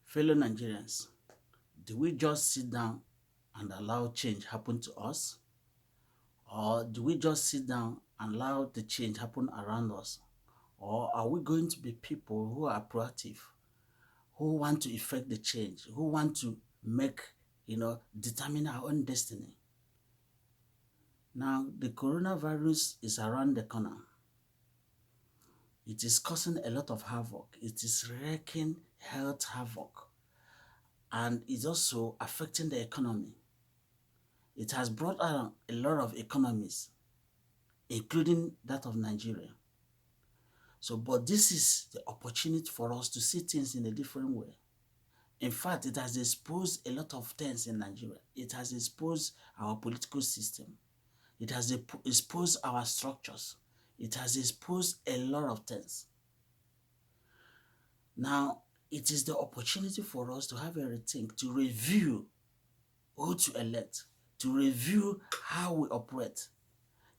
Fellow Nigerians, do we just sit down and allow change happen to us? Or do we just sit down and allow the change happen around us? Or are we going to be people who are proactive, who want to effect the change, who want to make, determine our own destiny? Now, the coronavirus is around the corner. It is causing a lot of havoc. It is wreaking health havoc. And it's also affecting the economy. It has brought down a lot of economies, including that of Nigeria. So, but this is the opportunity for us to see things in a different way. In fact, it has exposed a lot of things in Nigeria. It has exposed our political system. It has exposed our structures. It has exposed a lot of things. Now, it is the opportunity for us to have a rethink, to review who to elect, to review how we operate.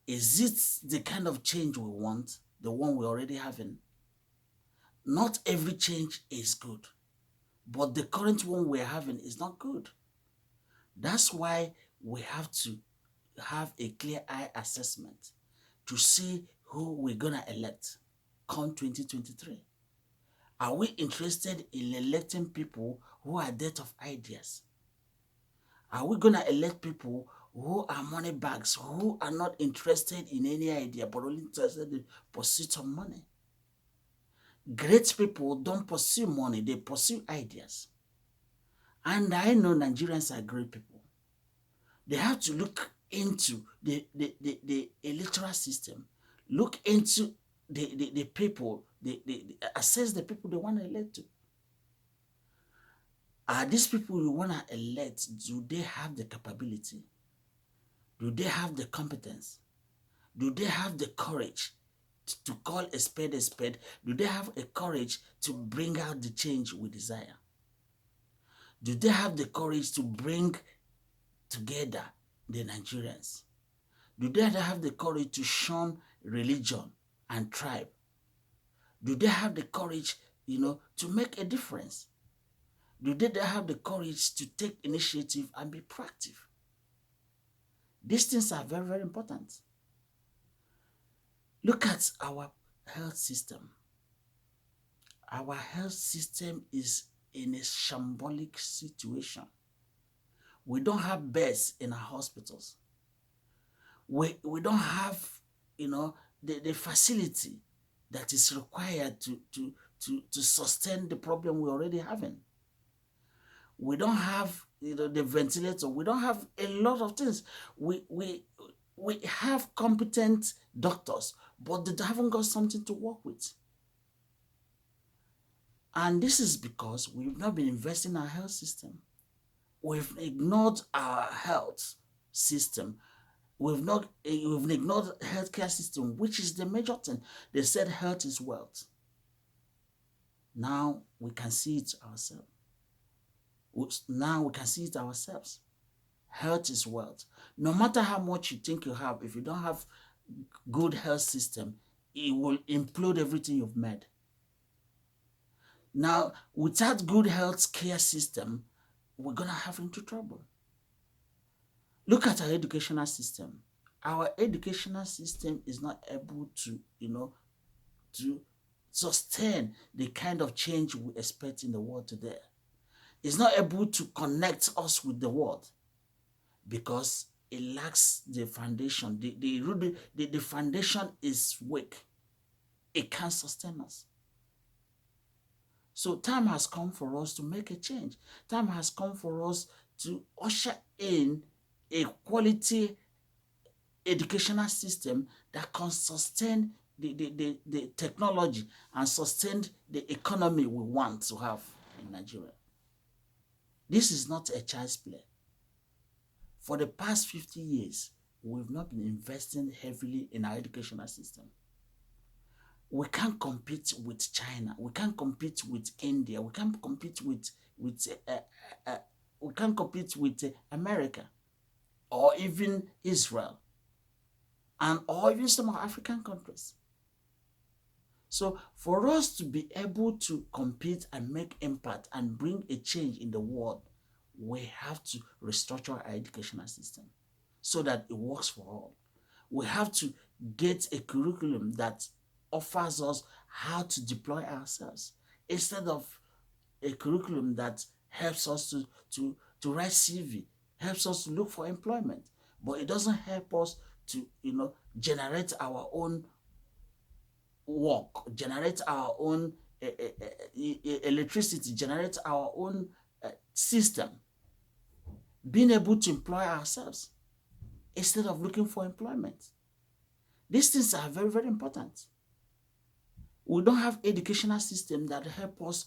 Is it the kind of change we want, the one we're already having? Not every change is good, but the current one we're having is not good. That's why we have to have a clear eye assessment to see who we're gonna elect come 2023. Are we interested in electing people who are dead of ideas? Are we gonna elect people who are money bags, who are not interested in any idea, but only interested in pursuit of money? Great people don't pursue money, they pursue ideas. And I know Nigerians are great people. They have to look into the electoral system, look into the people, assess the people they want to elect to. Are these people you want to elect, do they have the capability? Do they have the competence? Do they have the courage to call a spade a spade? Do they have a courage to bring out the change we desire? Do they have the courage to bring together the Nigerians? Do they have the courage to shun religion and tribe? Do they have the courage, to make a difference? Do they have the courage to take initiative and be proactive? These things are very, very important. Look at our health system. Our health system is in a shambolic situation. We don't have beds in our hospitals. We don't have, the facility that is required to sustain the problem we're already having. We don't have, the ventilator. We don't have a lot of things. We have competent doctors, but they haven't got something to work with. And this is because we've not been investing in our health system. We've ignored our health system. We've ignored healthcare system, which is the major thing. They said health is wealth. Now we can see it ourselves. Health is wealth. No matter how much you think you have, if you don't have good health system, it will implode everything you've made. Now, without good health care system, we're gonna have into trouble. Look at our educational system. Our educational system is not able to, to sustain the kind of change we expect in the world today. It's not able to connect us with the world because it lacks the foundation. The foundation is weak. It can't sustain us. So time has come for us to make a change. Time has come for us to usher in a quality educational system that can sustain the technology and sustain the economy we want to have in Nigeria. This is not a child's play. For the past 50 years, we've not been investing heavily in our educational system. We can't compete with China. We can't compete with India. We can't compete with America or even Israel or even some African countries. So for us to be able to compete and make impact and bring a change in the world, we have to restructure our educational system so that it works for all. We have to get a curriculum that offers us how to deploy ourselves instead of a curriculum that helps us to write CV, helps us to look for employment, but it doesn't help us to generate our own work, generate our own electricity, generate our own system, being able to employ ourselves instead of looking for employment. These things are very, very important. We don't have educational system that help us,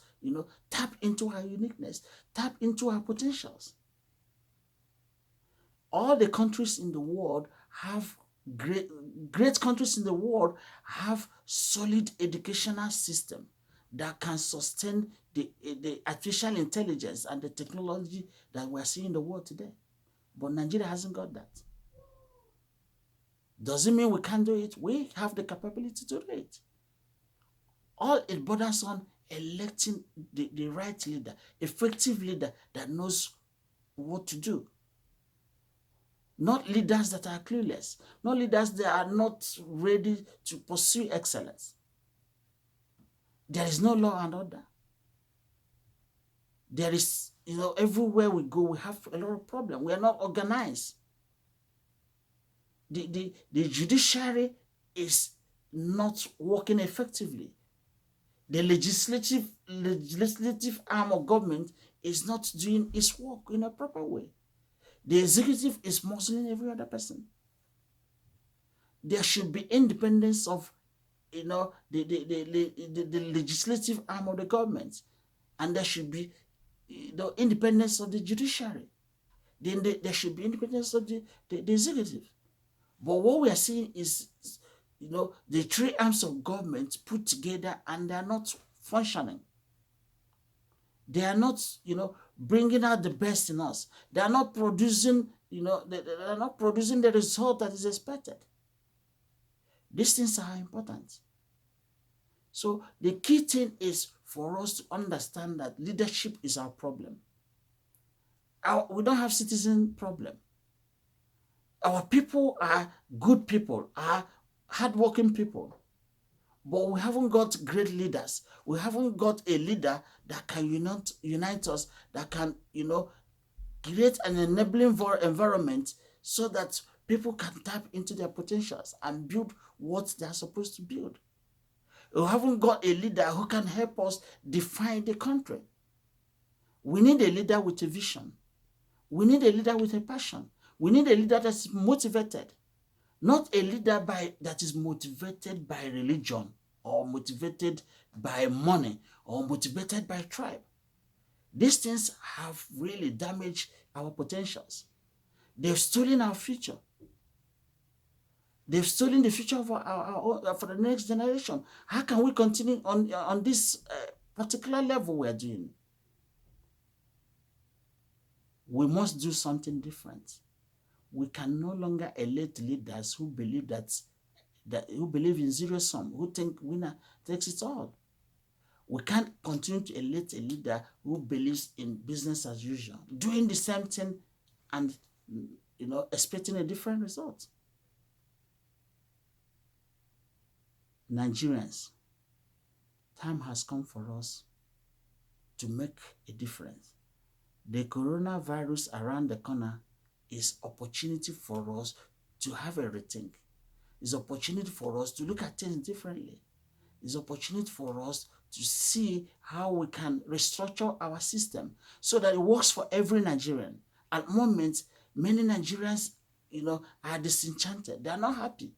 tap into our uniqueness, tap into our potentials. All the countries in the world have great countries in the world have solid educational system that can sustain the artificial intelligence and the technology that we're seeing in the world today. But Nigeria hasn't got that. Doesn't mean we can't do it. We have the capability to do it. All it borders on electing the right leader, effective leader that knows what to do. Not leaders that are clueless, not leaders that are not ready to pursue excellence. There is no law and order. There is, everywhere we go, we have a lot of problems. We are not organized. The judiciary is not working effectively. The legislative arm of government is not doing its work in a proper way. The executive is muscling every other person. There should be independence of, the legislative arm of the government, and there should be the independence of the judiciary. Then there should be independence of the executive. But what we are seeing is, the three arms of government put together, and they are not functioning. They are not, bringing out the best in us. They are not producing, they are not producing the result that is expected. These things are important. So the key thing is for us to understand that leadership is our problem. We don't have citizen problem. Our people are good people, are hardworking people. But we haven't got great leaders. We haven't got a leader that can unite us, that can, create an enabling environment so that people can tap into their potentials and build what they're supposed to build. We haven't got a leader who can help us define the country. We need a leader with a vision. We need a leader with a passion. We need a leader that's motivated. Not a leader that is motivated by religion or motivated by money or motivated by tribe. These things have really damaged our potentials. They've stolen our future. They've stolen the future of for the next generation. How can we continue on this particular level we're doing? We must do something different. We can no longer elect leaders who believe who believe in zero sum, who think winner takes it all. We can't continue to elect a leader who believes in business as usual, doing the same thing and expecting a different result. Nigerians, time has come for us to make a difference. The coronavirus around the corner is opportunity for us to have a rethink. It's opportunity for us to look at things differently. It's opportunity for us to see how we can restructure our system so that it works for every Nigerian. At the moment, many Nigerians, are disenchanted. They are not happy.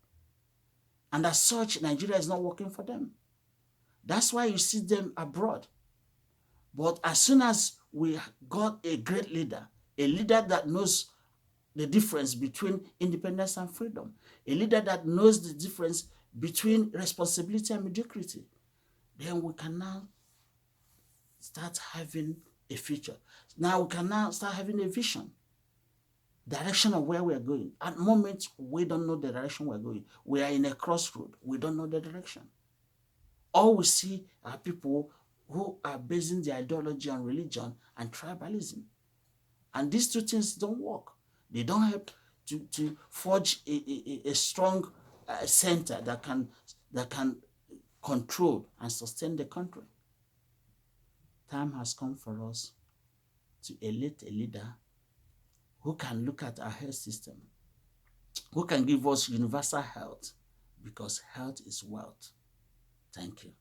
And as such, Nigeria is not working for them. That's why you see them abroad. But as soon as we got a great leader, a leader that knows the difference between independence and freedom, a leader that knows the difference between responsibility and mediocrity, then we can now start having a future. Now we can now start having a vision, direction of where we are going. At the moment, we don't know the direction we're going. We are in a crossroad. We don't know the direction. All we see are people who are basing their ideology on religion and tribalism. And these two things don't work. They don't help to forge a strong center that can control and sustain the country. Time has come for us to elect a leader who can look at our health system, who can give us universal health, because health is wealth. Thank you.